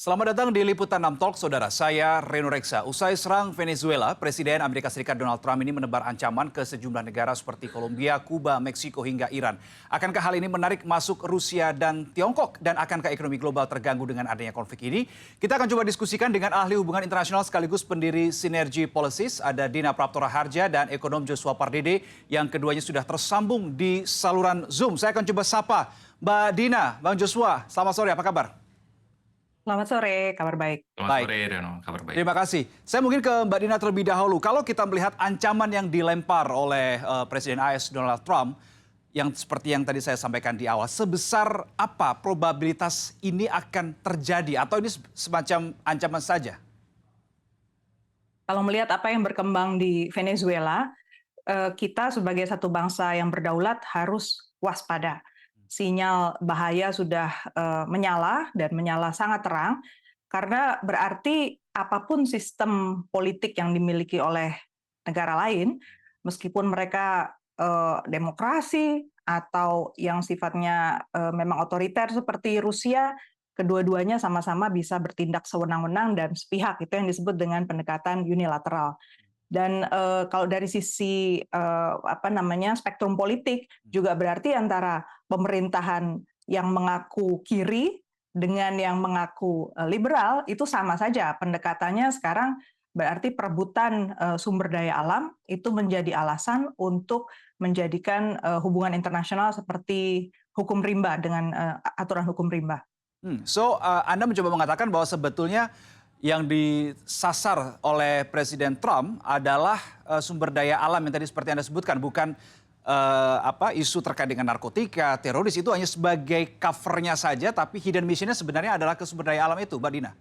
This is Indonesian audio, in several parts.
Selamat datang di Liputan 6 Talk, Saudara. Saya Reno Reksa. Usai serang Venezuela, Presiden Amerika Serikat Donald Trump ini menebar ancaman ke sejumlah negara seperti Kolombia, Kuba, Meksiko, hingga Iran. Akankah hal ini menarik masuk Rusia dan Tiongkok? Dan akankah ekonomi global terganggu dengan adanya konflik ini? Kita akan coba diskusikan dengan ahli hubungan internasional sekaligus pendiri Synergy Policies. Ada Dina Praptora Harja dan ekonom Joshua Pardede yang keduanya sudah tersambung di saluran Zoom. Saya akan coba sapa Mbak Dina, Bang Joshua. Selamat sore, apa kabar? Selamat sore, kabar baik. Selamat sore, Reno. Kabar baik. Terima kasih. Saya mungkin ke Mbak Dina terlebih dahulu. Kalau kita melihat ancaman yang dilempar oleh Presiden AS Donald Trump, yang seperti yang tadi saya sampaikan di awal, sebesar apa probabilitas ini akan terjadi? Atau ini semacam ancaman saja? Kalau melihat apa yang berkembang di Venezuela, kita sebagai satu bangsa yang berdaulat harus waspada. Sinyal bahaya sudah menyala dan menyala sangat terang, karena berarti apapun sistem politik yang dimiliki oleh negara lain, meskipun mereka demokrasi atau yang sifatnya memang otoriter seperti Rusia, kedua-duanya sama-sama bisa bertindak sewenang-wenang dan sepihak. Itu yang disebut dengan pendekatan unilateral. Dan kalau dari sisi spektrum politik juga berarti antara pemerintahan yang mengaku kiri dengan yang mengaku liberal itu sama saja pendekatannya. Sekarang berarti perebutan sumber daya alam itu menjadi alasan untuk menjadikan hubungan internasional seperti hukum rimba dengan aturan hukum rimba. Anda mencoba mengatakan bahwa sebetulnya yang disasar oleh Presiden Trump adalah sumber daya alam yang tadi seperti Anda sebutkan, bukan isu terkait dengan narkotika, teroris, itu hanya sebagai covernya saja, tapi hidden missionnya sebenarnya adalah ke sumber daya alam itu, Mbak Dina.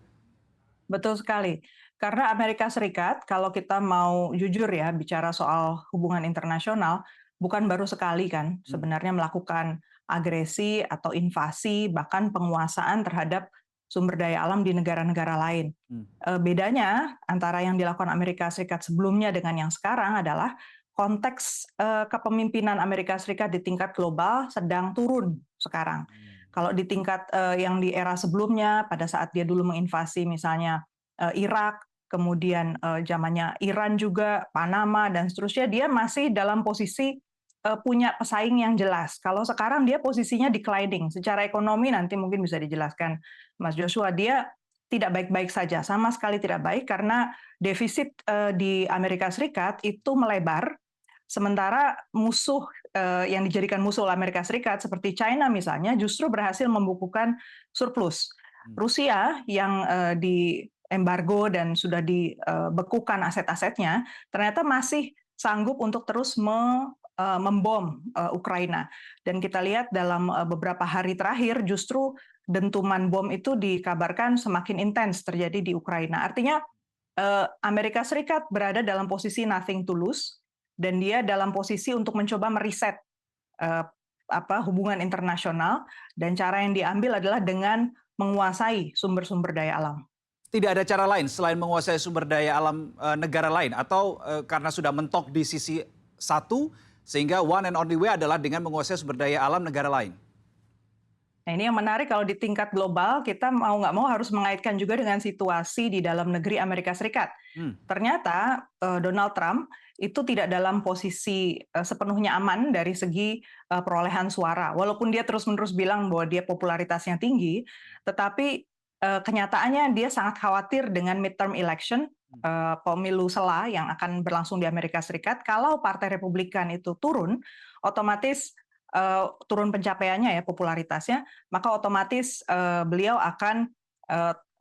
Betul sekali. Karena Amerika Serikat, kalau kita mau jujur ya bicara soal hubungan internasional, bukan baru sekali kan sebenarnya melakukan agresi atau invasi, bahkan penguasaan terhadap sumber daya alam di negara-negara lain. Bedanya antara yang dilakukan Amerika Serikat sebelumnya dengan yang sekarang adalah konteks kepemimpinan Amerika Serikat di tingkat global sedang turun sekarang. Kalau di tingkat yang di era sebelumnya, pada saat dia dulu menginvasi misalnya Irak, kemudian zamannya Iran juga, Panama, dan seterusnya, dia masih dalam posisi punya pesaing yang jelas. Kalau sekarang dia posisinya declining. Secara ekonomi nanti mungkin bisa dijelaskan Mas Joshua, dia tidak baik-baik saja, sama sekali tidak baik karena defisit di Amerika Serikat itu melebar, sementara musuh yang dijadikan musuh oleh Amerika Serikat seperti China misalnya justru berhasil membukukan surplus. Rusia yang di embargo dan sudah dibekukan aset-asetnya, ternyata masih sanggup untuk terus membom Ukraina. Dan kita lihat dalam beberapa hari terakhir justru dentuman bom itu dikabarkan semakin intens terjadi di Ukraina. Artinya Amerika Serikat berada dalam posisi nothing to lose dan dia dalam posisi untuk mencoba meriset hubungan internasional, dan cara yang diambil adalah dengan menguasai sumber-sumber daya alam. Tidak ada cara lain selain menguasai sumber daya alam negara lain, atau karena sudah mentok di sisi satu, sehingga one and only way adalah dengan menguasai sumber daya alam negara lain? Nah, ini yang menarik, kalau di tingkat global kita mau nggak mau harus mengaitkan juga dengan situasi di dalam negeri Amerika Serikat. Ternyata Donald Trump itu tidak dalam posisi sepenuhnya aman dari segi perolehan suara. Walaupun dia terus-menerus bilang bahwa dia popularitasnya tinggi, tetapi kenyataannya dia sangat khawatir dengan midterm election, pemilu sela yang akan berlangsung di Amerika Serikat. Kalau Partai Republikan itu turun, otomatis turun pencapaiannya ya, popularitasnya, maka otomatis beliau akan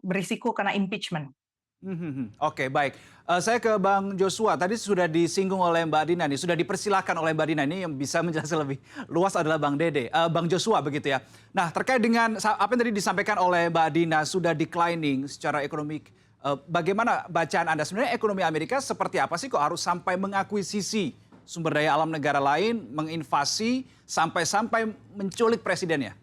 berisiko kena impeachment. Oke, baik. Saya ke Bang Joshua. Tadi sudah disinggung oleh Mbak Dina nih, sudah dipersilahkan oleh Mbak Dina ini, yang bisa menjelaskan lebih luas adalah Bang Dede, Bang Joshua begitu ya. Nah, terkait dengan apa yang tadi disampaikan oleh Mbak Dina, sudah declining secara ekonomi. Bagaimana bacaan Anda? Sebenarnya ekonomi Amerika seperti apa sih kok harus sampai mengakuisisi sumber daya alam negara lain, menginvasi, sampai-sampai menculik presidennya?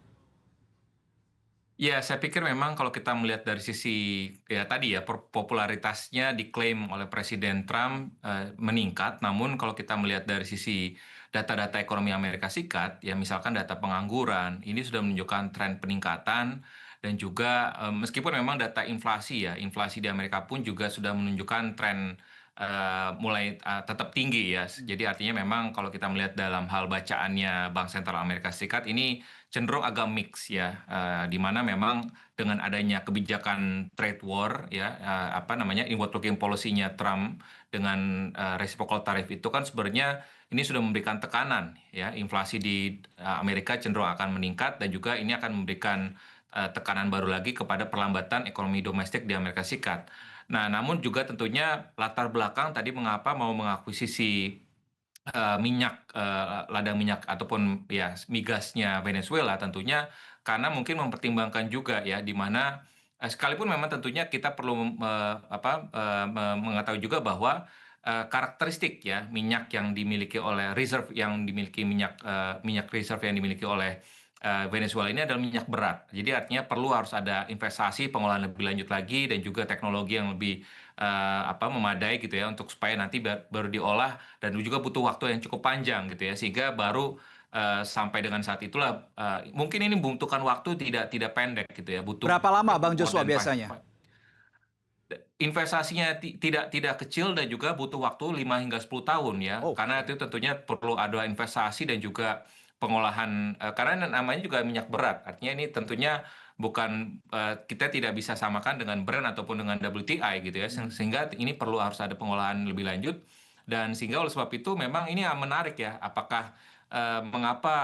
Ya, saya pikir memang kalau kita melihat dari sisi ya tadi ya popularitasnya diklaim oleh Presiden Trump meningkat, namun kalau kita melihat dari sisi data-data ekonomi Amerika Serikat, ya misalkan data pengangguran, ini sudah menunjukkan tren peningkatan dan juga meskipun memang data inflasi ya, inflasi di Amerika pun juga sudah menunjukkan tren mulai tetap tinggi ya. Jadi artinya memang kalau kita melihat dalam hal bacaannya Bank Sentral Amerika Serikat ini cenderung agak mix ya, di mana memang dengan adanya kebijakan trade war ya, apa namanya inward looking policy-nya Trump dengan reciprocal tariff itu kan sebenarnya ini sudah memberikan tekanan ya, inflasi di Amerika cenderung akan meningkat dan juga ini akan memberikan tekanan baru lagi kepada perlambatan ekonomi domestik di Amerika Serikat. Nah, namun juga tentunya latar belakang tadi mengapa mau mengakuisisi minyak, ladang minyak ataupun ya migasnya Venezuela tentunya karena mungkin mempertimbangkan juga ya di mana sekalipun memang tentunya kita perlu mengetahui juga bahwa karakteristik ya minyak yang dimiliki oleh reserve yang dimiliki minyak reserve yang dimiliki oleh Venezuela ini adalah minyak berat. Jadi artinya perlu harus ada investasi pengolahan lebih lanjut lagi dan juga teknologi yang lebih memadai gitu ya untuk supaya nanti baru diolah dan juga butuh waktu yang cukup panjang gitu ya sehingga baru sampai dengan saat itulah mungkin ini membutuhkan waktu tidak pendek gitu ya butuh Berapa lama Bang more Joshua than biasanya? investasinya tidak kecil dan juga butuh waktu 5 hingga 10 tahun ya. Oh, Karena itu tentunya perlu ada investasi dan juga pengolahan karena namanya juga minyak berat. Artinya ini tentunya bukan kita tidak bisa samakan dengan Brent ataupun dengan WTI gitu ya. Sehingga ini perlu harus ada pengolahan lebih lanjut dan sehingga oleh sebab itu memang ini menarik ya. Apakah mengapa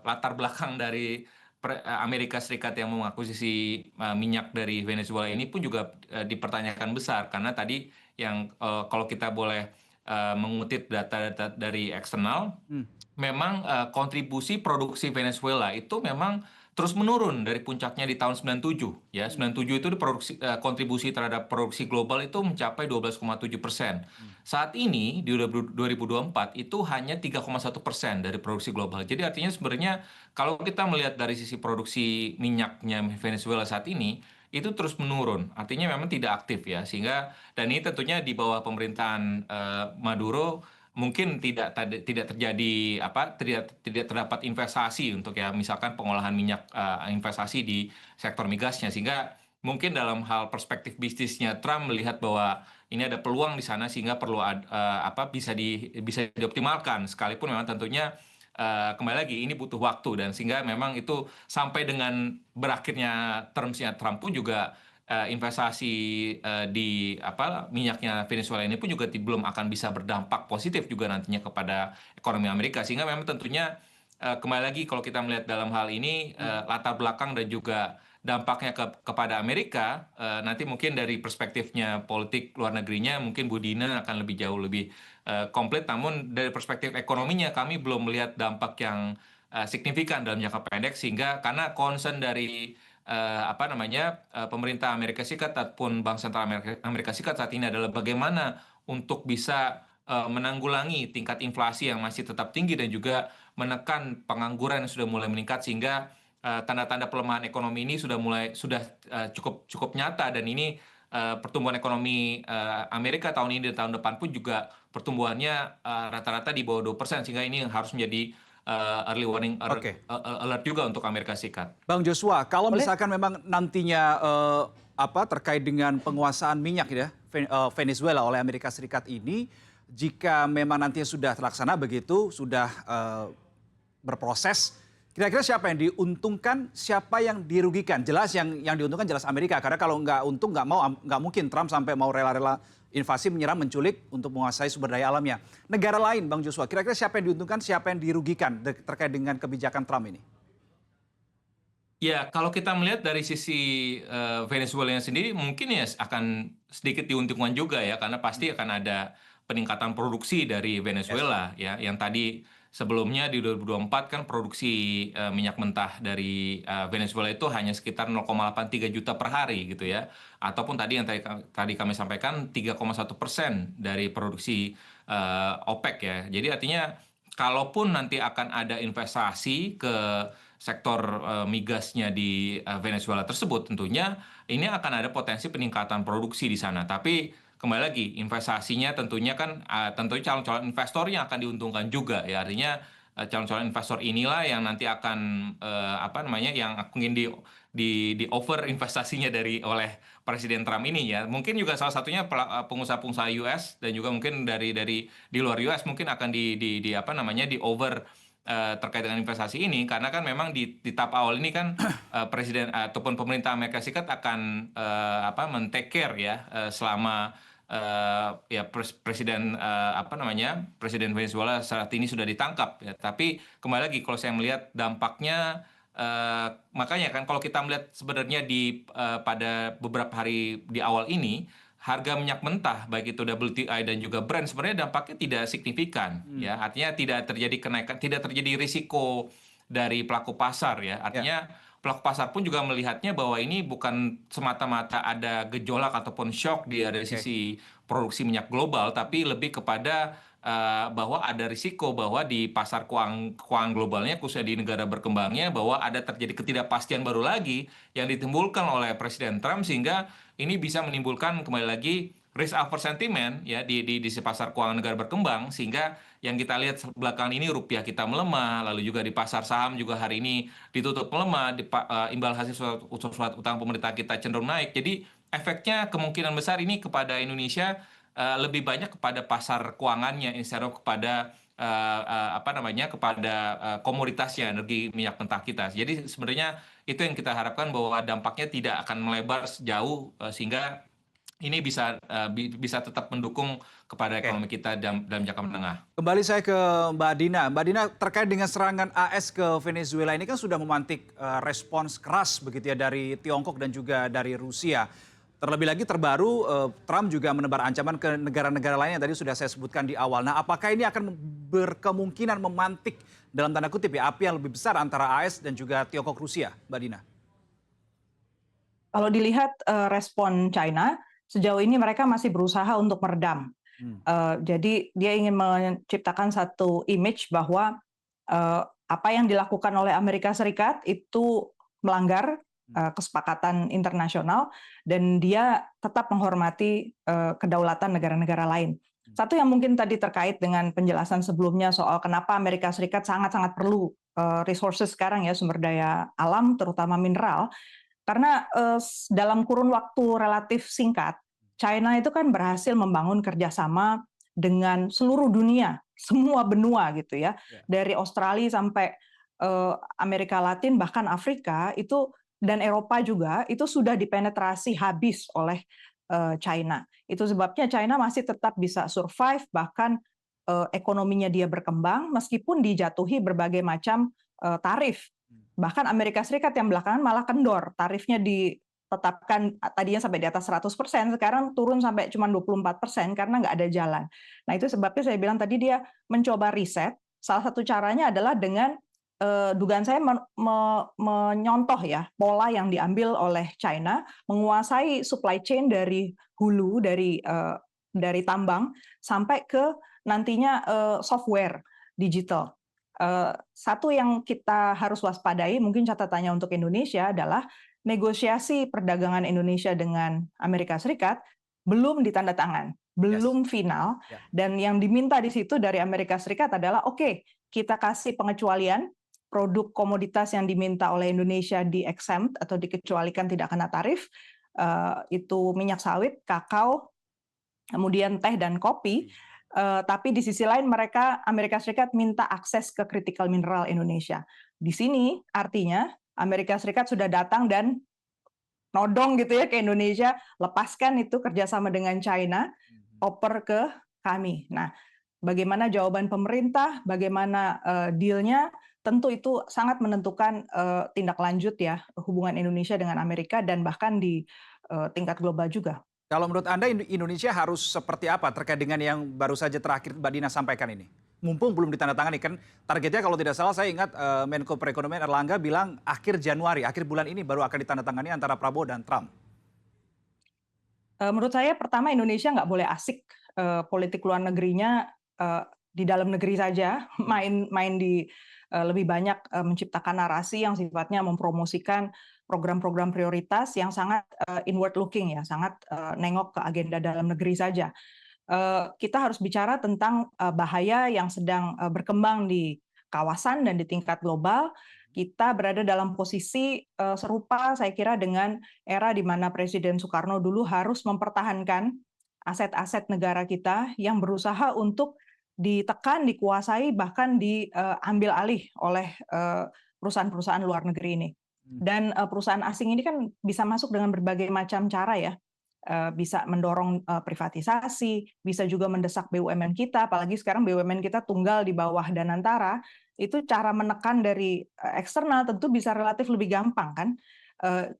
latar belakang dari Amerika Serikat yang mengakuisisi minyak dari Venezuela ini pun juga dipertanyakan besar karena tadi yang kalau kita boleh mengutip data-data dari eksternal, memang kontribusi produksi Venezuela itu memang terus menurun dari puncaknya di tahun 97 ya. 97 itu kontribusi terhadap produksi global itu mencapai 12,7%. Saat ini di 2024 itu hanya 3,1% dari produksi global. Jadi artinya sebenarnya kalau kita melihat dari sisi produksi minyaknya Venezuela saat ini itu terus menurun. Artinya memang tidak aktif ya. Sehingga dan ini tentunya di bawah pemerintahan Maduro mungkin tidak terjadi tidak terdapat investasi untuk ya misalkan pengolahan minyak investasi di sektor migasnya sehingga mungkin dalam hal perspektif bisnisnya Trump melihat bahwa ini ada peluang di sana sehingga perlu bisa dioptimalkan sekalipun memang tentunya kembali lagi ini butuh waktu dan sehingga memang itu sampai dengan berakhirnya termsnya Trump pun juga investasi di minyaknya Venezuela ini pun juga belum akan bisa berdampak positif juga nantinya kepada ekonomi Amerika sehingga memang tentunya kembali lagi kalau kita melihat dalam hal ini latar belakang dan juga dampaknya kepada Amerika nanti mungkin dari perspektifnya politik luar negerinya mungkin Bu Dina akan lebih jauh lebih komplit namun dari perspektif ekonominya kami belum melihat dampak yang signifikan dalam jangka pendek sehingga karena concern dari pemerintah Amerika Serikat ataupun Bank Sentral Amerika Serikat saat ini adalah bagaimana untuk bisa menanggulangi tingkat inflasi yang masih tetap tinggi dan juga menekan pengangguran yang sudah mulai meningkat sehingga tanda-tanda pelemahan ekonomi ini cukup nyata dan ini pertumbuhan ekonomi Amerika tahun ini dan tahun depan pun juga pertumbuhannya rata-rata di bawah 2% sehingga ini harus menjadi early warning oke. alert juga untuk Amerika Serikat. Bang Joshua, kalau Boleh? misalkan memang nantinya terkait dengan penguasaan minyak ya Venezuela oleh Amerika Serikat ini, jika memang nantinya sudah terlaksana begitu, sudah berproses, kira-kira siapa yang diuntungkan, siapa yang dirugikan? Jelas yang diuntungkan jelas Amerika, karena kalau nggak untung nggak mungkin Trump sampai mau rela-rela invasi menyerang, menculik untuk menguasai sumber daya alamnya. Negara lain, Bang Joshua, kira-kira siapa yang diuntungkan, siapa yang dirugikan terkait dengan kebijakan Trump ini? Ya, kalau kita melihat dari sisi Venezuela sendiri, mungkin ya akan sedikit diuntungkan juga ya, karena pasti akan ada peningkatan produksi dari Yes. Venezuela ya, yang tadi sebelumnya di 2024 kan produksi minyak mentah dari Venezuela itu hanya sekitar 0,83 juta per hari gitu ya, ataupun tadi yang tadi kami sampaikan 3,1% dari produksi OPEC ya. Jadi artinya kalaupun nanti akan ada investasi ke sektor migasnya di Venezuela tersebut, tentunya ini akan ada potensi peningkatan produksi di sana. Tapi kembali lagi investasinya tentunya kan tentunya calon-calon investor yang akan diuntungkan juga ya. Artinya calon-calon investor inilah yang nanti akan apa namanya yang mungkin di over investasinya oleh Presiden Trump ini ya. Mungkin juga salah satunya pengusaha-pengusaha US dan juga mungkin dari di luar US mungkin akan di apa namanya di over terkait dengan investasi ini, karena kan memang di tahap awal ini kan presiden ataupun pemerintah Amerika Serikat akan apa men-take care ya selama ya presiden apa namanya presiden Venezuela saat ini sudah ditangkap ya. Tapi kembali lagi kalau saya melihat dampaknya, makanya kan kalau kita melihat sebenarnya pada beberapa hari di awal ini harga minyak mentah baik itu WTI dan juga Brent sebenarnya dampaknya tidak signifikan ya. Artinya tidak terjadi kenaikan, tidak terjadi risiko dari pelaku pasar ya. Ya. Artinya pelaku pasar pun juga melihatnya bahwa ini bukan semata-mata ada gejolak ataupun shock dari Oke. sisi produksi minyak global, tapi lebih kepada bahwa ada risiko bahwa di pasar keuangan globalnya, khususnya di negara berkembangnya, bahwa ada terjadi ketidakpastian baru lagi yang ditimbulkan oleh Presiden Trump, sehingga ini bisa menimbulkan kembali lagi risk averse sentiment ya di pasar keuangan negara berkembang, sehingga yang kita lihat belakangan ini rupiah kita melemah, lalu juga di pasar saham juga hari ini ditutup melemah, imbal hasil surat utang pemerintah kita cenderung naik. Jadi efeknya kemungkinan besar ini kepada Indonesia lebih banyak kepada pasar keuangannya instead of kepada apa namanya kepada komoditasnya, energi minyak mentah kita. Jadi sebenarnya itu yang kita harapkan, bahwa dampaknya tidak akan melebar sejauh sehingga ini bisa tetap mendukung kepada Oke. ekonomi kita dalam jangka menengah. Kembali saya ke Mbak Dina. Mbak Dina, terkait dengan serangan AS ke Venezuela ini kan sudah memantik respons keras begitu ya dari Tiongkok dan juga dari Rusia. Terlebih lagi terbaru Trump juga menebar ancaman ke negara-negara lain yang tadi sudah saya sebutkan di awal. Nah, apakah ini akan berkemungkinan memantik dalam tanda kutip ya api yang lebih besar antara AS dan juga Tiongkok Rusia, Mbak Dina? Kalau dilihat respon China, sejauh ini mereka masih berusaha untuk meredam. Jadi dia ingin menciptakan satu image bahwa apa yang dilakukan oleh Amerika Serikat itu melanggar kesepakatan internasional dan dia tetap menghormati kedaulatan negara-negara lain. Satu yang mungkin tadi terkait dengan penjelasan sebelumnya soal kenapa Amerika Serikat sangat-sangat perlu resources sekarang ya, sumber daya alam terutama mineral, karena dalam kurun waktu relatif singkat China itu kan berhasil membangun kerjasama dengan seluruh dunia, semua benua gitu ya, dari Australia sampai Amerika Latin bahkan Afrika itu dan Eropa juga itu sudah dipenetrasi habis oleh China. Itu sebabnya China masih tetap bisa survive, bahkan ekonominya dia berkembang meskipun dijatuhi berbagai macam tarif. Bahkan Amerika Serikat yang belakangan malah kendor, tarifnya ditetapkan tadinya sampai di atas 100%, sekarang turun sampai cuma 24% karena nggak ada jalan. Nah itu sebabnya saya bilang tadi dia mencoba riset, salah satu caranya adalah dengan dugaan saya menyontoh ya pola yang diambil oleh China, menguasai supply chain dari hulu, dari tambang sampai ke nantinya software digital. Satu yang kita harus waspadai, mungkin catatannya untuk Indonesia adalah negosiasi perdagangan Indonesia dengan Amerika Serikat belum ditandatangan, belum final, dan yang diminta di situ dari Amerika Serikat adalah oke, kita kasih pengecualian produk komoditas yang diminta oleh Indonesia di-exempt atau dikecualikan tidak kena tarif, itu minyak sawit, kakao, kemudian teh dan kopi. Tapi di sisi lain Amerika Serikat minta akses ke critical mineral Indonesia. Di sini artinya Amerika Serikat sudah datang dan nodong gitu ya ke Indonesia, lepaskan itu kerjasama dengan China, oper ke kami. Nah, bagaimana jawaban pemerintah, bagaimana deal-nya, tentu itu sangat menentukan tindak lanjut ya hubungan Indonesia dengan Amerika dan bahkan di tingkat global juga. Kalau menurut Anda Indonesia harus seperti apa terkait dengan yang baru saja terakhir Mbak Dina sampaikan ini? Mumpung belum ditandatangani kan targetnya kalau tidak salah saya ingat Menko Perekonomian Erlangga bilang akhir Januari, akhir bulan ini baru akan ditandatangani antara Prabowo dan Trump. Menurut saya pertama Indonesia nggak boleh asik politik luar negerinya di dalam negeri saja, main di lebih banyak menciptakan narasi yang sifatnya mempromosikan program-program prioritas yang sangat inward looking ya, sangat nengok ke agenda dalam negeri saja. Kita harus bicara tentang bahaya yang sedang berkembang di kawasan dan di tingkat global, kita berada dalam posisi serupa saya kira dengan era di mana Presiden Soekarno dulu harus mempertahankan aset-aset negara kita yang berusaha untuk ditekan, dikuasai, bahkan diambil alih oleh perusahaan-perusahaan luar negeri ini. Dan perusahaan asing ini kan bisa masuk dengan berbagai macam cara ya. Bisa mendorong privatisasi, bisa juga mendesak BUMN kita, apalagi sekarang BUMN kita tunggal di bawah Danantara, itu cara menekan dari eksternal tentu bisa relatif lebih gampang kan.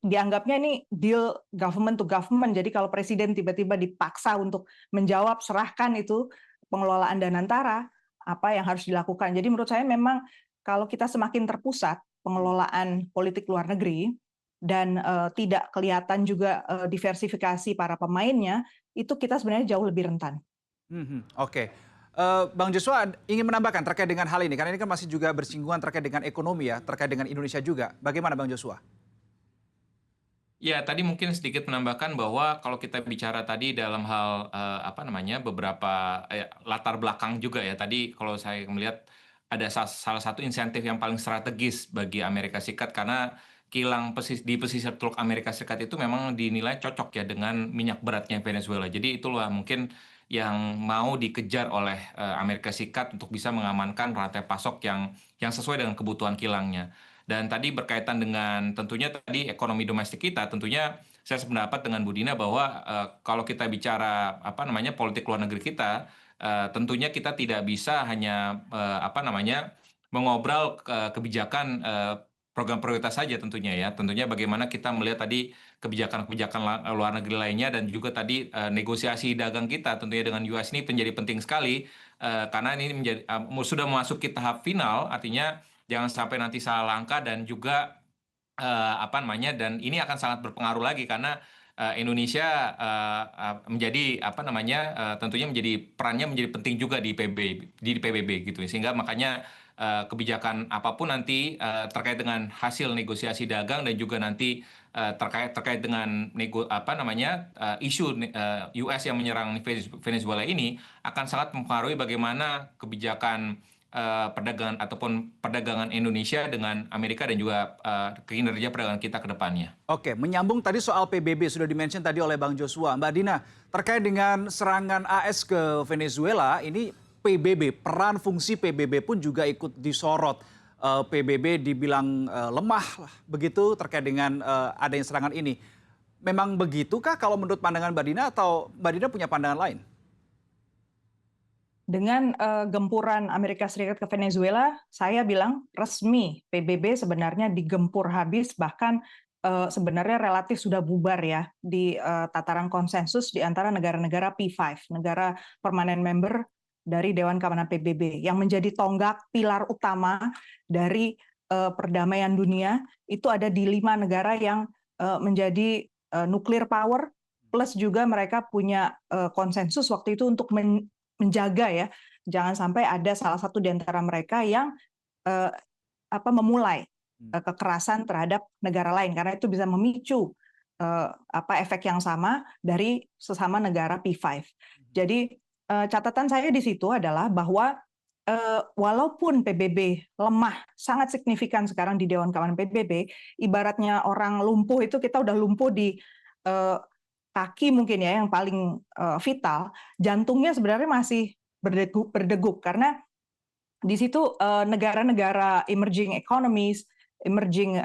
Dianggapnya ini deal government to government, jadi kalau presiden tiba-tiba dipaksa untuk menjawab, serahkan itu pengelolaan Danantara, apa yang harus dilakukan. Jadi menurut saya memang kalau kita semakin terpusat pengelolaan politik luar negeri, dan tidak kelihatan juga diversifikasi para pemainnya, itu kita sebenarnya jauh lebih rentan. Oke. Bang Joshua ingin menambahkan terkait dengan hal ini, karena ini kan masih juga bersinggungan terkait dengan ekonomi ya, terkait dengan Indonesia juga. Bagaimana Bang Joshua? Ya, tadi mungkin sedikit menambahkan bahwa kalau kita bicara tadi dalam hal apa namanya beberapa latar belakang juga ya. Tadi kalau saya melihat ada salah satu insentif yang paling strategis bagi Amerika Serikat karena kilang di pesisir Teluk Amerika Serikat itu memang dinilai cocok ya dengan minyak beratnya Venezuela. Jadi itulah mungkin yang mau dikejar oleh Amerika Serikat untuk bisa mengamankan rantai pasok yang sesuai dengan kebutuhan kilangnya. Dan tadi berkaitan dengan tentunya tadi ekonomi domestik kita, tentunya saya sependapat dengan Bu Dina bahwa kalau kita bicara apa namanya politik luar negeri kita, tentunya kita tidak bisa hanya apa namanya mengobrol kebijakan program prioritas saja tentunya ya. Tentunya bagaimana kita melihat tadi kebijakan-kebijakan luar negeri lainnya dan juga tadi negosiasi dagang kita tentunya dengan US ini menjadi penting sekali karena ini menjadi sudah memasuki tahap final, artinya jangan sampai nanti salah langkah dan juga apa namanya dan ini akan sangat berpengaruh lagi karena Indonesia menjadi apa namanya tentunya perannya menjadi penting juga di PBB gitu sehingga makanya kebijakan apapun nanti terkait dengan hasil negosiasi dagang dan juga nanti terkait dengan apa namanya isu US yang menyerang Venezuela ini akan sangat mempengaruhi bagaimana kebijakan perdagangan ataupun perdagangan Indonesia dengan Amerika dan juga kinerja perdagangan kita ke depannya. Oke, menyambung tadi soal PBB sudah dimention tadi oleh Bang Joshua. Mbak Dina, terkait dengan serangan AS ke Venezuela, ini PBB, peran fungsi PBB pun juga ikut disorot. PBB dibilang lemah lah, begitu terkait dengan adanya serangan ini. Memang begitukah kalau menurut pandangan Mbak Dina atau Mbak Dina punya pandangan lain? Dengan gempuran Amerika Serikat ke Venezuela, saya bilang resmi PBB sebenarnya digempur habis, bahkan sebenarnya relatif sudah bubar ya di tataran konsensus di antara negara-negara P5, negara permanent member dari Dewan Keamanan PBB, yang menjadi tonggak pilar utama dari perdamaian dunia. Itu ada di 5 negara yang menjadi nuclear power, plus juga mereka punya konsensus waktu itu untuk menjaga ya, jangan sampai ada salah satu di antara mereka yang memulai kekerasan terhadap negara lain, karena itu bisa memicu efek yang sama dari sesama negara P5. Jadi catatan saya di situ adalah bahwa walaupun PBB lemah sangat signifikan sekarang di Dewan Keamanan PBB, ibaratnya orang lumpuh itu kita udah lumpuh di kaki mungkin ya yang paling vital, jantungnya sebenarnya masih berdegup karena di situ negara-negara emerging economies, emerging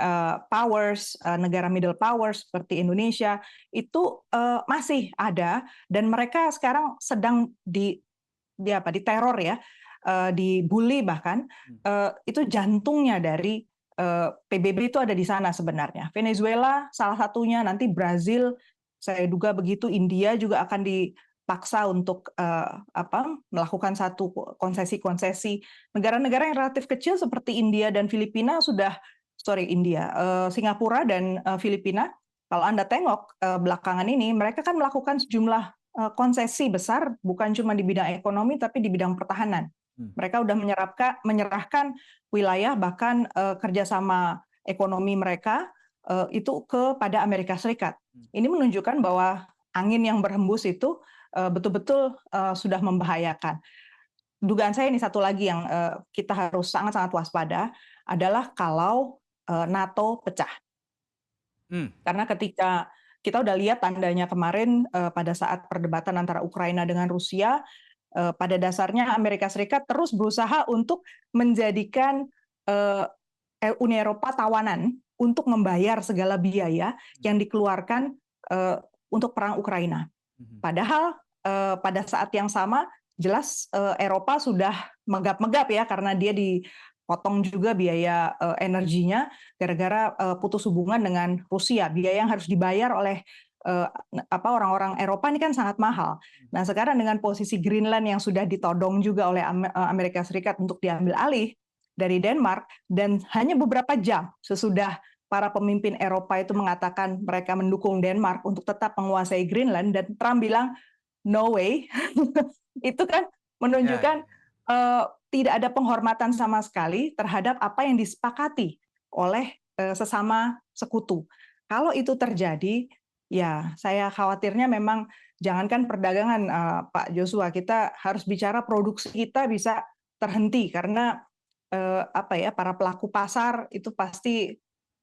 powers, negara middle powers seperti Indonesia itu masih ada dan mereka sekarang sedang diteror ya, dibully bahkan. Itu jantungnya dari PBB itu ada di sana sebenarnya. Venezuela salah satunya, nanti Brazil, saya duga begitu, India juga akan dipaksa untuk melakukan satu konsesi-konsesi. Negara-negara yang relatif kecil seperti India dan Filipina Singapura dan Filipina, kalau Anda tengok belakangan ini, mereka kan melakukan sejumlah konsesi besar, bukan cuma di bidang ekonomi, tapi di bidang pertahanan. Mereka sudah menyerahkan wilayah, bahkan kerjasama ekonomi mereka itu kepada Amerika Serikat. Ini menunjukkan bahwa angin yang berhembus itu betul-betul sudah membahayakan. dugaan saya ini satu lagi yang kita harus sangat-sangat waspada adalah kalau NATO pecah. Karena ketika kita udah lihat tandanya kemarin pada saat perdebatan antara Ukraina dengan Rusia, pada dasarnya Amerika Serikat terus berusaha untuk menjadikan Uni Eropa tawanan untuk membayar segala biaya yang dikeluarkan untuk perang Ukraina. Padahal pada saat yang sama jelas Eropa sudah megap-megap ya karena dia dipotong juga biaya energinya gara-gara putus hubungan dengan Rusia. Biaya yang harus dibayar oleh orang-orang Eropa ini kan sangat mahal. Nah, sekarang dengan posisi Greenland yang sudah ditodong juga oleh Amerika Serikat untuk diambil alih dari Denmark, dan hanya beberapa jam sesudah para pemimpin Eropa itu mengatakan mereka mendukung Denmark untuk tetap menguasai Greenland, dan Trump bilang no way, itu kan menunjukkan tidak ada penghormatan sama sekali terhadap apa yang disepakati oleh sesama sekutu. Kalau itu terjadi, ya saya khawatirnya memang jangankan perdagangan, Pak Joshua, kita harus bicara produksi kita bisa terhenti karena para pelaku pasar itu pasti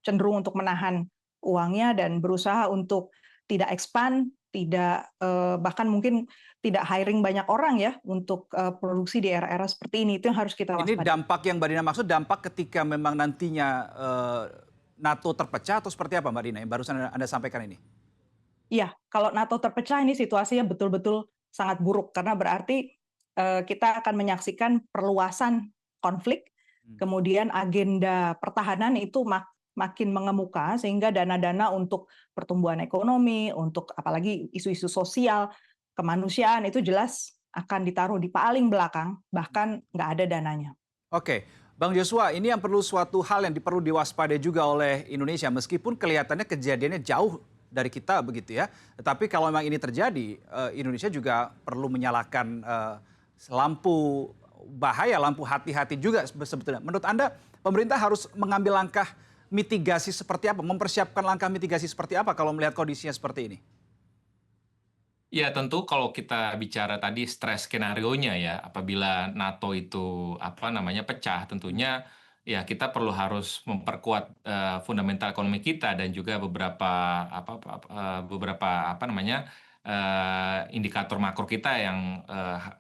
cenderung untuk menahan uangnya dan berusaha untuk tidak expand, tidak bahkan mungkin tidak hiring banyak orang ya untuk produksi di era-era seperti ini. Itu yang harus kita Ini waspadai. dampak yang Mbak Dina maksud dampak ketika memang nantinya NATO terpecah atau seperti apa Mbak Dina yang barusan Anda sampaikan ini? Iya, kalau NATO terpecah ini situasinya betul-betul sangat buruk karena berarti kita akan menyaksikan perluasan konflik, kemudian agenda pertahanan itu makin mengemuka sehingga dana-dana untuk pertumbuhan ekonomi, untuk apalagi isu-isu sosial, kemanusiaan itu jelas akan ditaruh di paling belakang, bahkan nggak ada dananya. Oke, Bang Joshua, ini yang perlu suatu hal yang perlu diwaspadai juga oleh Indonesia, meskipun kelihatannya kejadiannya jauh dari kita begitu ya. Tetapi kalau memang ini terjadi, Indonesia juga perlu menyalakan lampu bahaya, lampu hati-hati juga sebetulnya. Menurut Anda, pemerintah harus mengambil langkah mitigasi seperti apa, mempersiapkan langkah mitigasi seperti apa kalau melihat kondisinya seperti ini? Ya tentu kalau kita bicara tadi stres skenario-nya ya, apabila NATO itu pecah, tentunya ya kita perlu harus memperkuat fundamental ekonomi kita dan juga indikator makro kita yang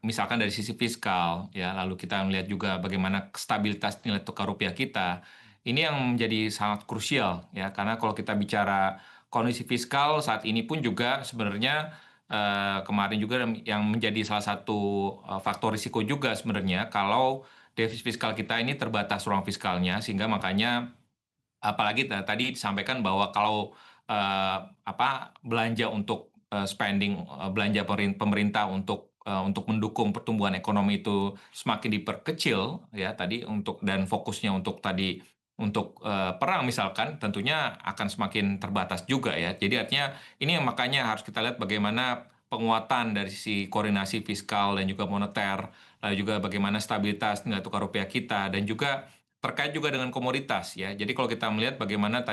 misalkan dari sisi fiskal ya, lalu kita melihat juga bagaimana stabilitas nilai tukar rupiah kita. Ini yang menjadi sangat krusial ya, karena kalau kita bicara kondisi fiskal saat ini pun juga sebenarnya kemarin juga yang menjadi salah satu faktor risiko juga sebenarnya kalau defisit fiskal kita ini terbatas ruang fiskalnya, sehingga makanya apalagi tadi disampaikan bahwa kalau belanja untuk spending, belanja pemerintah untuk mendukung pertumbuhan ekonomi itu semakin diperkecil ya tadi, dan fokusnya untuk perang misalkan, tentunya akan semakin terbatas juga ya. Jadi artinya ini yang makanya harus kita lihat bagaimana penguatan dari sisi koordinasi fiskal dan juga moneter, lalu juga bagaimana stabilitas nilai tukar rupiah kita, dan juga terkait juga dengan komoditas ya. Jadi kalau kita melihat bagaimana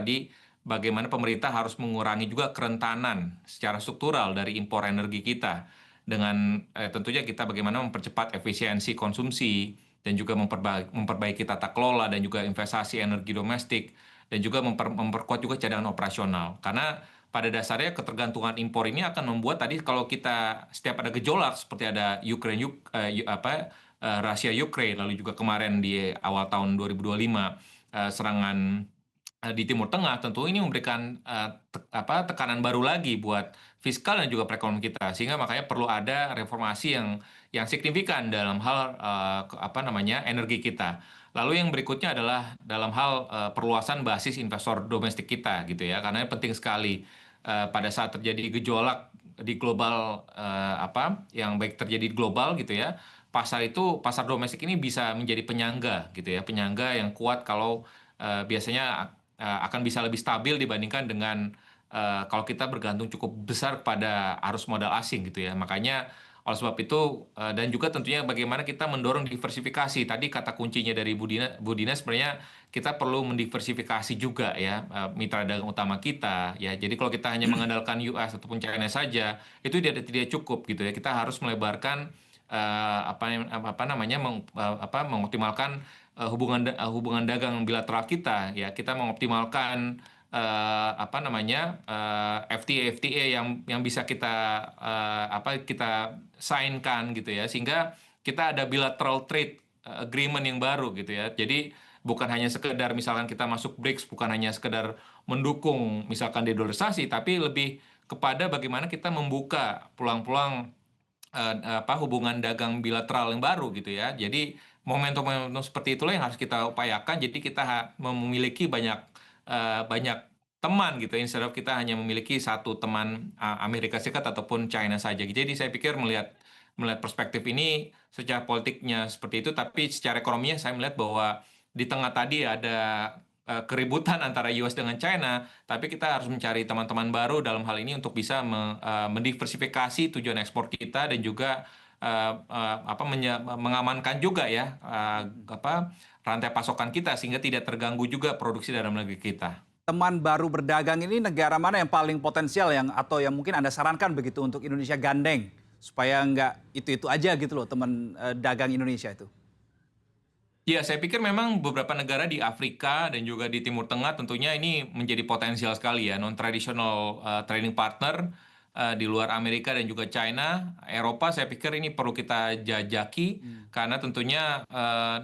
pemerintah harus mengurangi juga kerentanan secara struktural dari impor energi kita, dengan tentunya kita bagaimana mempercepat efisiensi konsumsi dan juga memperbaiki tata kelola dan juga investasi energi domestik, dan juga memperkuat juga cadangan operasional. Karena pada dasarnya ketergantungan impor ini akan membuat tadi kalau kita setiap ada gejolak seperti ada Rusia Ukraine, lalu juga kemarin di awal tahun 2025 serangan di Timur Tengah, tentu ini memberikan tekanan baru lagi buat fiskal dan juga perekonomian kita, sehingga makanya perlu ada reformasi yang signifikan dalam hal energi kita. Lalu yang berikutnya adalah dalam hal perluasan basis investor domestik kita gitu ya, karena penting sekali pada saat terjadi gejolak di global yang baik terjadi di global gitu ya, pasar domestik ini bisa menjadi penyangga gitu ya, penyangga yang kuat kalau biasanya akan bisa lebih stabil dibandingkan dengan kalau kita bergantung cukup besar pada arus modal asing gitu ya. Makanya oleh sebab itu dan juga tentunya bagaimana kita mendorong diversifikasi. Tadi kata kuncinya dari Bu Dina sebenarnya kita perlu mendiversifikasi juga ya mitra dagang utama kita ya. Jadi kalau kita hanya mengandalkan US ataupun China saja itu tidak cukup gitu ya. Kita harus melebarkan apa namanya mengoptimalkan hubungan dagang bilateral kita, ya kita mengoptimalkan FTA yang bisa kita signkan gitu ya, sehingga kita ada bilateral trade agreement yang baru gitu ya. Jadi bukan hanya sekedar misalkan kita masuk BRICS, bukan hanya sekedar mendukung misalkan dedolarisasi, tapi lebih kepada bagaimana kita membuka peluang-peluang hubungan dagang bilateral yang baru gitu ya. Jadi momentum-momentum seperti itulah yang harus kita upayakan. Jadi kita memiliki banyak teman gitu, instead of kita hanya memiliki satu teman Amerika Serikat ataupun China saja. Jadi saya pikir melihat perspektif ini secara politiknya seperti itu, tapi secara ekonominya saya melihat bahwa di tengah tadi ada keributan antara US dengan China, tapi kita harus mencari teman-teman baru dalam hal ini untuk bisa mendiversifikasi tujuan ekspor kita dan juga mengamankan juga ya rantai pasokan kita sehingga tidak terganggu juga produksi dalam negeri kita. Teman baru berdagang ini negara mana yang paling potensial atau yang mungkin Anda sarankan begitu untuk Indonesia gandeng supaya nggak itu-itu aja gitu loh teman dagang Indonesia itu? Ya, saya pikir memang beberapa negara di Afrika dan juga di Timur Tengah tentunya ini menjadi potensial sekali ya, non-traditional trading partner di luar Amerika dan juga China. Eropa saya pikir ini perlu kita jajaki karena tentunya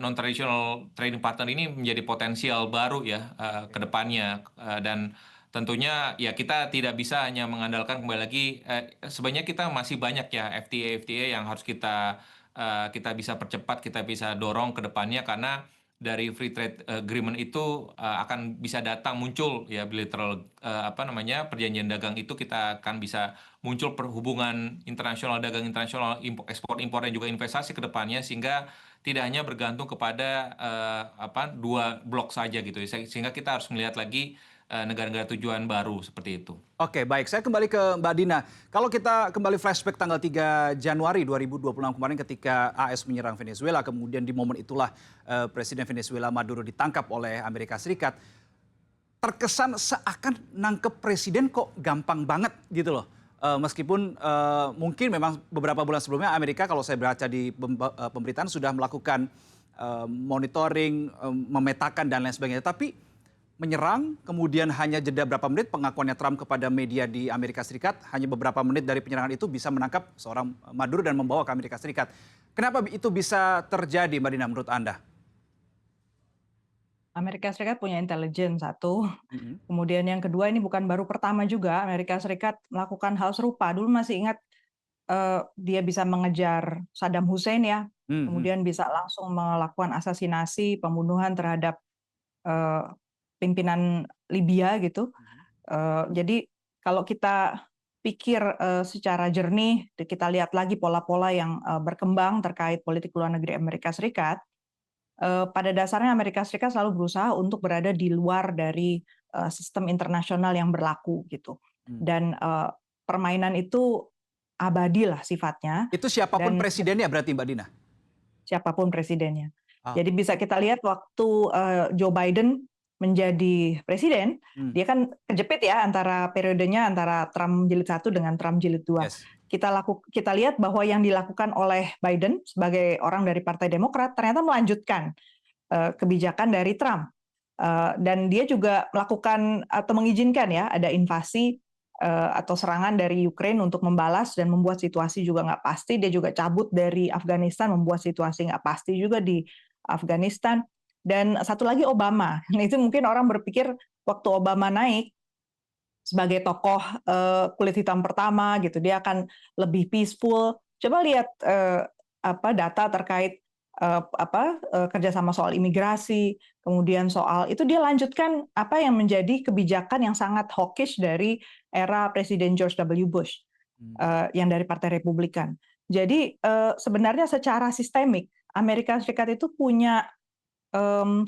non-traditional trading partner ini menjadi potensial baru ya ke depannya. Dan tentunya ya kita tidak bisa hanya mengandalkan kembali lagi, sebenarnya kita masih banyak ya FTA yang harus kita bisa percepat, kita bisa dorong ke depannya karena dari free trade agreement itu akan bisa datang muncul ya bilateral perjanjian dagang itu, kita akan bisa muncul perhubungan internasional, dagang internasional, ekspor impor dan juga investasi ke depannya, sehingga tidak hanya bergantung kepada dua blok saja gitu ya. Sehingga kita harus melihat lagi negara-negara tujuan baru seperti itu. Oke, baik. Saya kembali ke Mbak Dina. Kalau kita kembali flashback tanggal 3 Januari 2026 kemarin ketika AS menyerang Venezuela, kemudian di momen itulah Presiden Venezuela Maduro ditangkap oleh Amerika Serikat. Terkesan seakan nangkep presiden kok gampang banget gitu loh. Meskipun mungkin memang beberapa bulan sebelumnya Amerika, kalau saya baca di pemberitaan, sudah melakukan monitoring, memetakan dan lain sebagainya. Tapi menyerang, kemudian hanya jeda berapa menit pengakuannya Trump kepada media di Amerika Serikat, hanya beberapa menit dari penyerangan itu bisa menangkap seorang Maduro dan membawa ke Amerika Serikat. Kenapa itu bisa terjadi, Mbak Dina, menurut Anda? Amerika Serikat punya intelijen satu, kemudian yang kedua ini bukan baru pertama juga Amerika Serikat melakukan hal serupa. Dulu masih ingat dia bisa mengejar Saddam Hussein ya, kemudian bisa langsung melakukan asasinasi, pembunuhan terhadap pimpinan Libya gitu. Jadi kalau kita pikir secara jernih, kita lihat lagi pola-pola yang berkembang terkait politik luar negeri Amerika Serikat, pada dasarnya Amerika Serikat selalu berusaha untuk berada di luar dari sistem internasional yang berlaku gitu. Dan permainan itu abadi lah sifatnya. Itu siapapun presidennya berarti, Mbak Dina? Siapapun presidennya. Jadi bisa kita lihat waktu Joe Biden menjadi presiden, dia kan kejepit ya antara periodenya antara Trump jilid 1 dengan Trump jilid 2. Yes. Kita lihat bahwa yang dilakukan oleh Biden sebagai orang dari Partai Demokrat ternyata melanjutkan kebijakan dari Trump. Dan dia juga melakukan atau mengizinkan ya ada invasi atau serangan dari Ukraine untuk membalas dan membuat situasi juga nggak pasti. Dia juga cabut dari Afghanistan, membuat situasi nggak pasti juga di Afghanistan. Dan satu lagi Obama. Itu mungkin orang berpikir waktu Obama naik sebagai tokoh kulit hitam pertama gitu, dia akan lebih peaceful. Coba lihat data terkait kerjasama soal imigrasi, kemudian soal itu dia lanjutkan apa yang menjadi kebijakan yang sangat hawkish dari era Presiden George W. Bush yang dari Partai Republikan. Jadi sebenarnya secara sistemik Amerika Serikat itu punya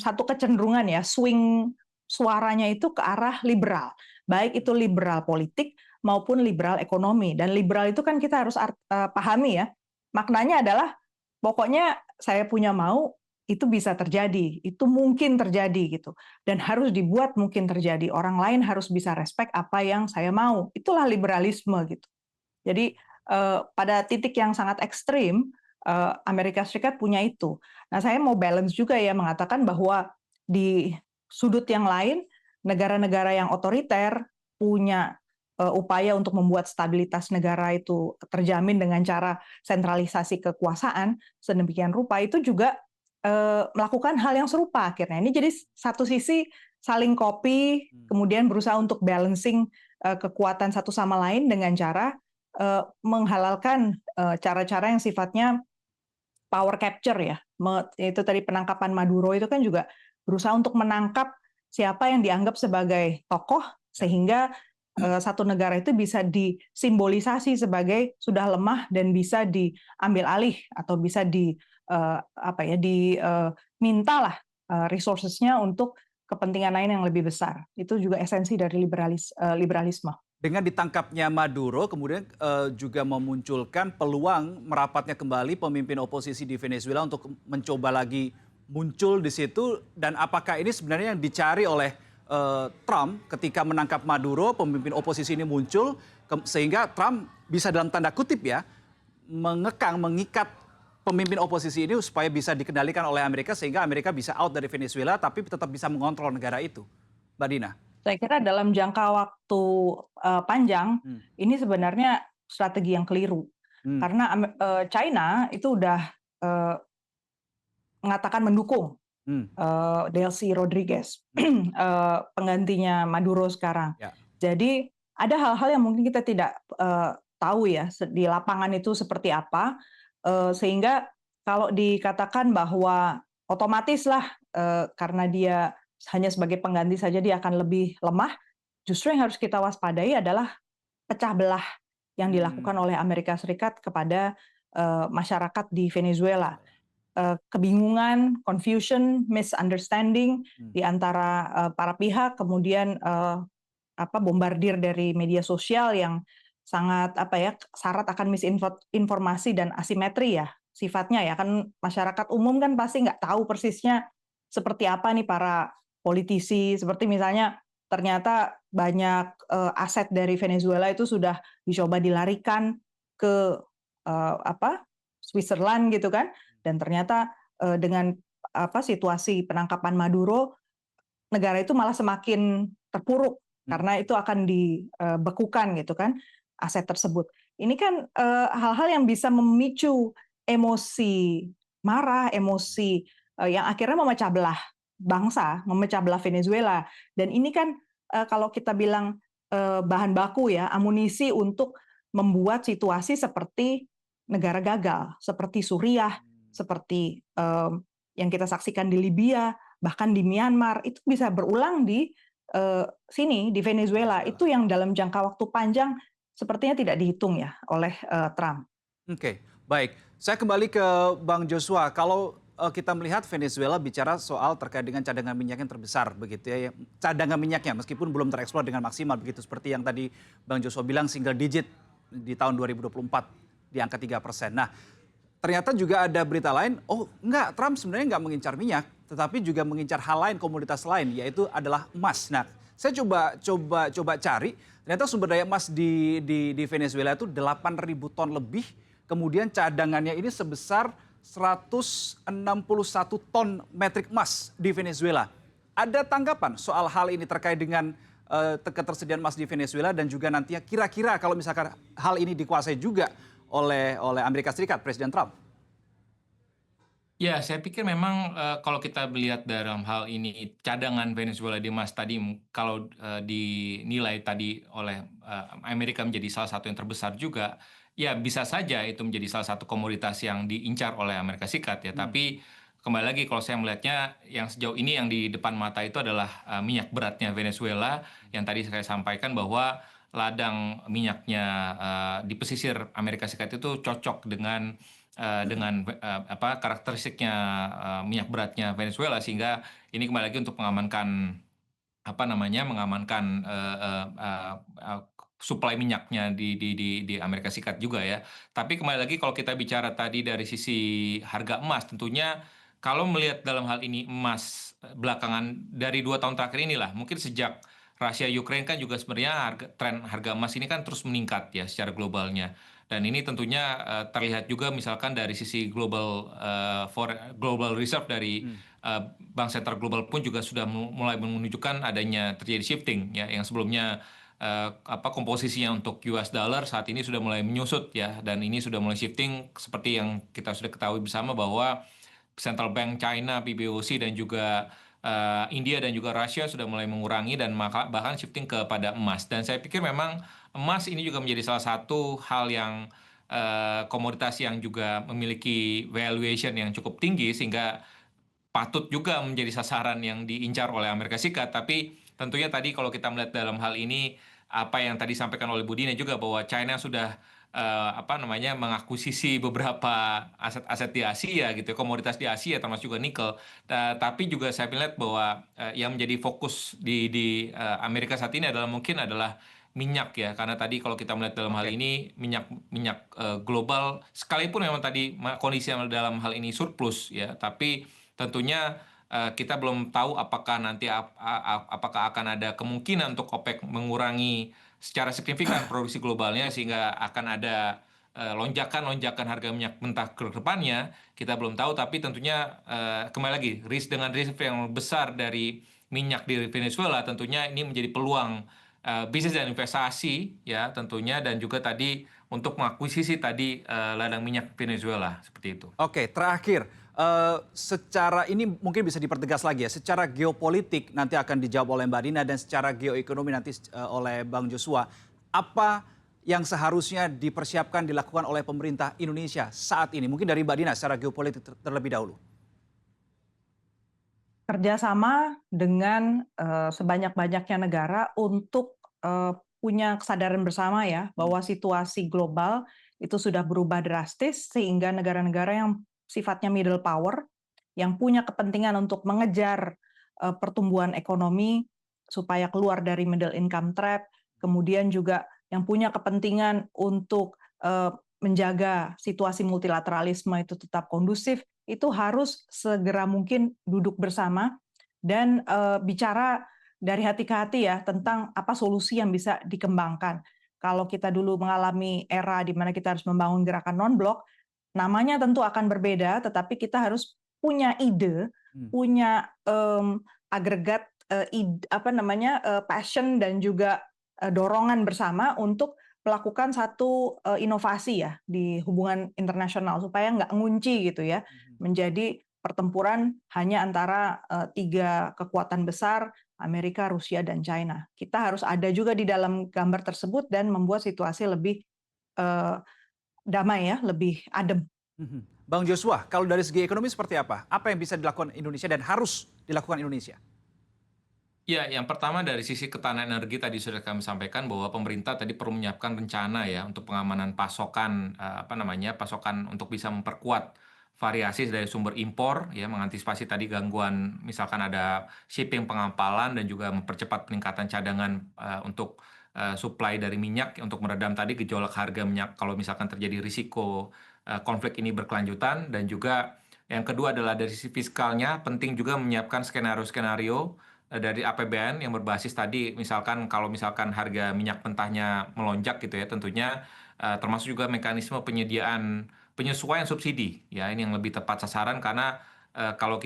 satu kecenderungan ya, swing suaranya itu ke arah liberal, baik itu liberal politik maupun liberal ekonomi. Dan liberal itu kan kita harus pahami ya, maknanya adalah pokoknya saya punya mau, itu bisa terjadi, itu mungkin terjadi gitu, dan harus dibuat mungkin terjadi. Orang lain harus bisa respect apa yang saya mau. Itulah liberalisme gitu. Jadi pada titik yang sangat ekstrim, Amerika Serikat punya itu. Nah, saya mau balance juga ya mengatakan bahwa di sudut yang lain, negara-negara yang otoriter punya upaya untuk membuat stabilitas negara itu terjamin dengan cara sentralisasi kekuasaan sedemikian rupa, itu juga melakukan hal yang serupa akhirnya. Ini jadi satu sisi saling copy, kemudian berusaha untuk balancing kekuatan satu sama lain dengan cara menghalalkan cara-cara yang sifatnya power capture ya. Itu tadi penangkapan Maduro itu kan juga berusaha untuk menangkap siapa yang dianggap sebagai tokoh sehingga satu negara itu bisa disimbolisasi sebagai sudah lemah dan bisa diambil alih atau bisa dimintalah resources-nya untuk kepentingan lain yang lebih besar. Itu juga esensi dari liberalisme. Dengan ditangkapnya Maduro, kemudian juga memunculkan peluang merapatnya kembali pemimpin oposisi di Venezuela untuk mencoba lagi muncul di situ. Dan apakah ini sebenarnya yang dicari oleh Trump ketika menangkap Maduro, pemimpin oposisi ini muncul, sehingga Trump bisa dalam tanda kutip ya, mengikat pemimpin oposisi ini supaya bisa dikendalikan oleh Amerika, sehingga Amerika bisa out dari Venezuela, tapi tetap bisa mengontrol negara itu. Mbak Dina. Saya kira dalam jangka waktu panjang, ini sebenarnya strategi yang keliru. Karena China itu udah mengatakan mendukung Delcy Rodriguez, penggantinya Maduro sekarang. Ya. Jadi ada hal-hal yang mungkin kita tidak tahu ya di lapangan itu seperti apa, sehingga kalau dikatakan bahwa otomatislah karena dia hanya sebagai pengganti saja dia akan lebih lemah, justru yang harus kita waspadai adalah pecah belah yang dilakukan oleh Amerika Serikat kepada masyarakat di Venezuela. Kebingungan, confusion, misunderstanding di antara para pihak, kemudian bombardir dari media sosial yang sangat syarat akan misinformasi dan asimetri ya sifatnya ya, kan masyarakat umum kan pasti nggak tahu persisnya seperti apa nih para politisi, seperti misalnya ternyata banyak aset dari Venezuela itu sudah dicoba dilarikan ke Switzerland gitu kan, dan ternyata dengan situasi penangkapan Maduro, negara itu malah semakin terpuruk karena itu akan dibekukan gitu kan aset tersebut. Ini kan hal-hal yang bisa memicu emosi marah, emosi yang akhirnya memecah belah bangsa, memecah belah Venezuela. Dan ini kan kalau kita bilang bahan baku ya, amunisi untuk membuat situasi seperti negara gagal, seperti Suriah, seperti yang kita saksikan di Libya, bahkan di Myanmar, itu bisa berulang di sini, di Venezuela. Itu yang dalam jangka waktu panjang sepertinya tidak dihitung ya oleh Trump. Oke, baik. Saya kembali ke Bang Joshua. Kalau kita melihat Venezuela bicara soal terkait dengan cadangan minyak yang terbesar begitu ya. Cadangan minyaknya meskipun belum tereksplor dengan maksimal begitu seperti yang tadi Bang Joshua bilang single digit di tahun 2024 di angka 3%. Nah, ternyata juga ada berita lain, oh enggak, Trump sebenarnya enggak mengincar minyak, tetapi juga mengincar hal lain, komoditas lain, yaitu adalah emas. Nah, saya coba cari, ternyata sumber daya emas di Venezuela itu 8.000 ton lebih, kemudian cadangannya ini sebesar 161 ton metrik emas di Venezuela. Ada tanggapan soal hal ini terkait dengan ketersediaan emas di Venezuela dan juga nantinya kira-kira kalau misalkan hal ini dikuasai juga oleh Amerika Serikat, Presiden Trump? Ya, saya pikir memang kalau kita melihat dalam hal ini cadangan Venezuela di emas tadi, kalau dinilai tadi oleh Amerika menjadi salah satu yang terbesar juga, ya bisa saja itu menjadi salah satu komoditas yang diincar oleh Amerika Serikat ya. Tapi kembali lagi kalau saya melihatnya yang sejauh ini yang di depan mata itu adalah minyak beratnya Venezuela yang tadi saya sampaikan bahwa ladang minyaknya di pesisir Amerika Serikat itu cocok dengan karakteristiknya minyak beratnya Venezuela, sehingga ini kembali lagi untuk mengamankan supply minyaknya di Amerika Serikat juga ya. Tapi kembali lagi kalau kita bicara tadi dari sisi harga emas, tentunya kalau melihat dalam hal ini emas belakangan dari 2 tahun terakhir inilah, mungkin sejak Rusia Ukraine kan juga sebenarnya tren harga emas ini kan terus meningkat ya secara globalnya. Dan ini tentunya terlihat juga misalkan dari sisi global reserve dari Bank Sentral Global pun juga sudah mulai menunjukkan adanya terjadi shifting ya, yang sebelumnya komposisinya untuk US dollar saat ini sudah mulai menyusut ya, dan ini sudah mulai shifting seperti yang kita sudah ketahui bersama bahwa Central Bank China, PBOC, dan juga India dan juga Rusia sudah mulai mengurangi dan bahkan shifting kepada emas. Dan saya pikir memang emas ini juga menjadi salah satu hal yang komoditas yang juga memiliki valuation yang cukup tinggi sehingga patut juga menjadi sasaran yang diincar oleh Amerika Serikat. Tapi tentunya tadi kalau kita melihat dalam hal ini apa yang tadi disampaikan oleh Budina juga bahwa China sudah mengakuisisi beberapa aset-aset di Asia gitu, komoditas di Asia termasuk juga nikel. Tapi juga saya melihat bahwa yang menjadi fokus di Amerika saat ini adalah minyak ya, karena tadi kalau kita melihat dalam hal Oke. ini minyak global sekalipun memang tadi kondisi dalam hal ini surplus ya, tapi tentunya kita belum tahu apakah nanti apakah akan ada kemungkinan untuk OPEC mengurangi secara signifikan produksi globalnya sehingga akan ada lonjakan harga minyak mentah ke depannya. Kita belum tahu, tapi tentunya kembali lagi dengan risk yang besar dari minyak di Venezuela, tentunya ini menjadi peluang bisnis dan investasi ya tentunya, dan juga tadi untuk mengakuisisi tadi ladang minyak Venezuela seperti itu. Oke, terakhir, secara ini mungkin bisa dipertegas lagi ya, secara geopolitik nanti akan dijawab oleh Mbak Dina dan secara geoekonomi nanti oleh Bang Joshua. Apa yang seharusnya dipersiapkan dilakukan oleh pemerintah Indonesia saat ini? Mungkin dari Mbak Dina secara geopolitik terlebih dahulu. Kerjasama dengan sebanyak-banyaknya negara untuk punya kesadaran bersama ya bahwa situasi global itu sudah berubah drastis sehingga negara-negara yang sifatnya middle power yang punya kepentingan untuk mengejar pertumbuhan ekonomi supaya keluar dari middle income trap, kemudian juga yang punya kepentingan untuk menjaga situasi multilateralisme itu tetap kondusif, itu harus segera mungkin duduk bersama dan bicara dari hati ke hati ya tentang apa solusi yang bisa dikembangkan. Kalau kita dulu mengalami era di mana kita harus membangun gerakan non-blok, namanya tentu akan berbeda, tetapi kita harus punya ide, punya agregat passion dan juga dorongan bersama untuk melakukan satu inovasi ya di hubungan internasional supaya nggak ngunci gitu ya menjadi pertempuran hanya antara tiga kekuatan besar Amerika, Rusia, dan China. Kita harus ada juga di dalam gambar tersebut dan membuat situasi lebih damai ya, lebih adem. Bang Joshua, kalau dari segi ekonomi seperti apa? Apa yang bisa dilakukan Indonesia dan harus dilakukan Indonesia? Ya, yang pertama dari sisi ketahanan energi tadi sudah kami sampaikan bahwa pemerintah tadi perlu menyiapkan rencana ya untuk pengamanan pasokan pasokan untuk bisa memperkuat variasi dari sumber impor ya, mengantisipasi tadi gangguan misalkan ada shipping pengapalan dan juga mempercepat peningkatan cadangan untuk supply dari minyak untuk meredam tadi gejolak harga minyak kalau misalkan terjadi risiko konflik ini berkelanjutan. Dan juga yang kedua adalah dari sisi fiskalnya penting juga menyiapkan skenario-skenario dari APBN yang berbasis tadi misalkan kalau misalkan harga minyak mentahnya melonjak gitu ya, tentunya termasuk juga mekanisme penyesuaian subsidi ya, ini yang lebih tepat sasaran karena kalau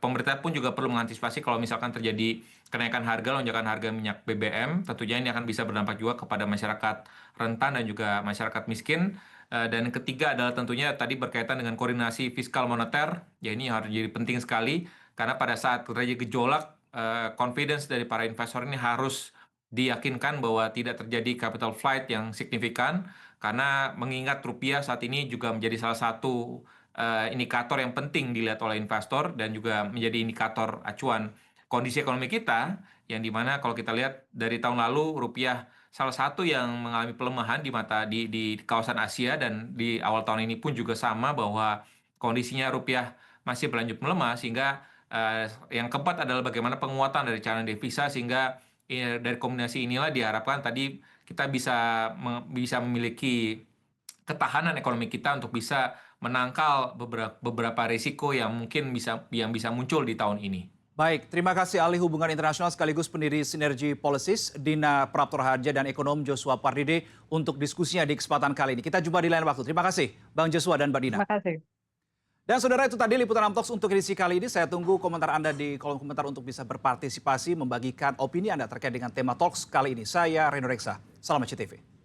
pemerintah pun juga perlu mengantisipasi kalau misalkan terjadi kenaikan harga, lonjakan harga minyak BBM, tentunya ini akan bisa berdampak juga kepada masyarakat rentan dan juga masyarakat miskin. Dan yang ketiga adalah tentunya tadi berkaitan dengan koordinasi fiskal moneter, ya ini harus jadi penting sekali karena pada saat terjadi gejolak, confidence dari para investor ini harus diyakinkan bahwa tidak terjadi capital flight yang signifikan, karena mengingat rupiah saat ini juga menjadi salah satu indikator yang penting dilihat oleh investor dan juga menjadi indikator acuan kondisi ekonomi kita, yang dimana kalau kita lihat dari tahun lalu rupiah salah satu yang mengalami pelemahan di kawasan Asia, dan di awal tahun ini pun juga sama bahwa kondisinya rupiah masih berlanjut melemah, sehingga yang keempat adalah bagaimana penguatan dari cadangan devisa sehingga dari kombinasi inilah diharapkan tadi kita bisa memiliki ketahanan ekonomi kita untuk bisa menangkal beberapa risiko yang mungkin bisa muncul di tahun ini. Baik, terima kasih ahli hubungan internasional sekaligus pendiri Sinergi Policies, Dina Praptor Harja dan ekonom Joshua Pardide untuk diskusinya di kesempatan kali ini. Kita jumpa di lain waktu. Terima kasih Bang Joshua dan Mbak Dina. Terima kasih. Dan saudara, itu tadi liputan Amtoks untuk edisi kali ini. Saya tunggu komentar Anda di kolom komentar untuk bisa berpartisipasi, membagikan opini Anda terkait dengan tema Talks kali ini. Saya Reno Reksa. Salam CTV.